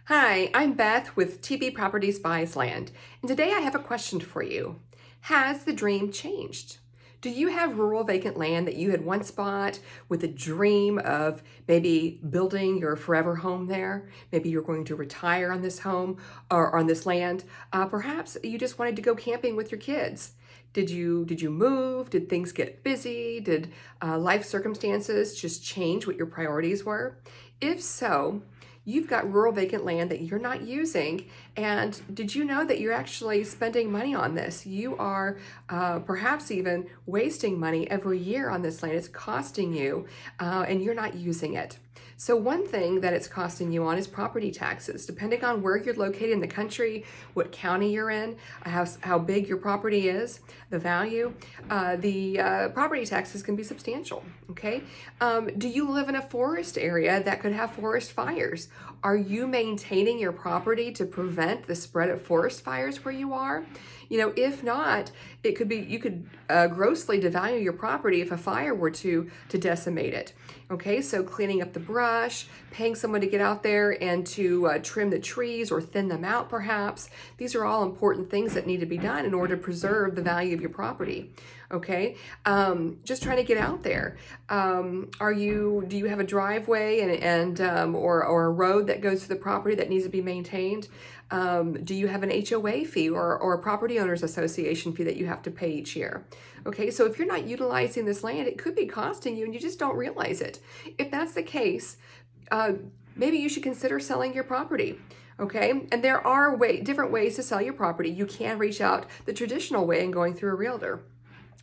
Hi, I'm Beth with TB Properties Buys Land, and today I have a question for you. Has the dream changed? Do you have rural vacant land that you had once bought with a dream of maybe building your forever home there? Maybe you're going to retire on this home or on this land. Perhaps you just wanted to go camping with your kids. Did you move? Did things get busy? Did life circumstances just change what your priorities were? If so, you've got rural vacant land that you're not using. And did you know that you're actually spending money on this? You are perhaps even wasting money every year on this land. It's costing you and you're not using it. So one thing that it's costing you on is property taxes. Depending on where you're located in the country, what county you're in, how big your property is, the value, the property taxes can be substantial, okay? Do you live in a forest area that could have forest fires? Are you maintaining your property to prevent the spread of forest fires where you are? If not, it could be you could grossly devalue your property if a fire were to decimate it. Okay, so cleaning up the brush, paying someone to get out there and to trim the trees or thin them out perhaps. These are all important things that need to be done in order to preserve the value of your property. Okay, just trying to get out there. Do you have a driveway or a road that goes to the property that needs to be maintained? Do you have an HOA fee or a property owners association fee that you have to pay each year? Okay, so if you're not utilizing this land, it could be costing you and you just don't realize it. If that's the case, maybe you should consider selling your property. Okay, and there are different ways to sell your property. You can reach out the traditional way and going through a realtor.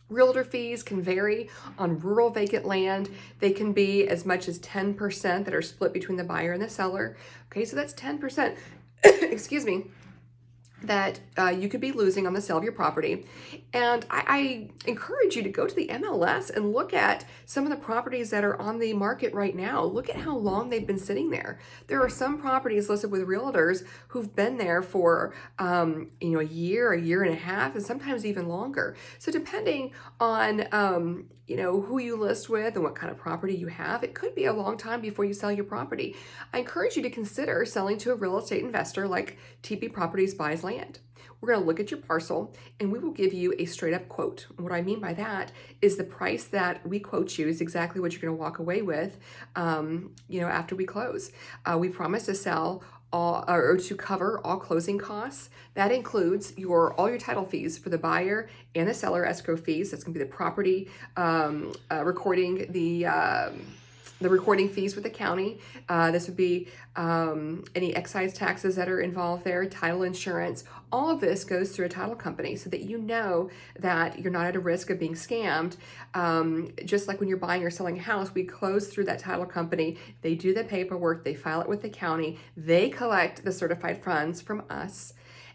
Realtor fees can vary on rural vacant land. They can be as much as 10% that are split between the buyer and the seller. Okay, so that's 10%, excuse me, that you could be losing on the sale of your property. And I encourage you to go to the MLS and look at some of the properties that are on the market right now. Look at how long they've been sitting there. There are some properties listed with realtors who've been there for a year and a half, and sometimes even longer. So depending on who you list with and what kind of property you have, it could be a long time before you sell your property. I encourage you to consider selling to a real estate investor like TP Properties Buys Land. We're going to look at your parcel and we will give you a straight up quote. And what I mean by that is the price that we quote you is exactly what you're going to walk away with after we close. We promise to sell or to cover all closing costs. That includes all your title fees for the buyer and the seller, escrow fees. That's going to be the property recording, the recording fees with the county. This would be any excise taxes that are involved there, title insurance. All of this goes through a title company so that you know that you're not at a risk of being scammed. Just like when you're buying or selling a house, we close through that title company. They do the paperwork, they file it with the county, they collect the certified funds from us,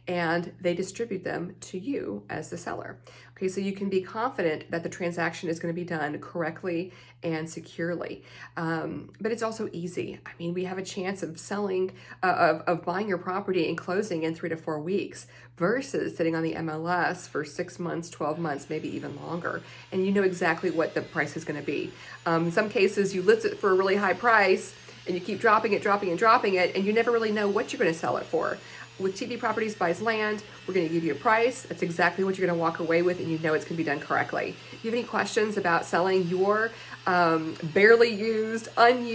and they distribute them to you as the seller. Okay, so you can be confident that the transaction is going to be done correctly and securely. But it's also easy. I mean, we have a chance of selling, of buying your property and closing in 3 to 4 weeks versus sitting on the MLS for 6 months, 12 months, maybe even longer. And you know exactly what the price is going to be. In some cases, you list it for a really high price and you keep dropping it, and you never really know what you're going to sell it for. With TB Properties Buys Land, we're going to give you a price. That's exactly what you're going to walk away with, and you know it's going to be done correctly. If you have any questions about selling your barely used, unused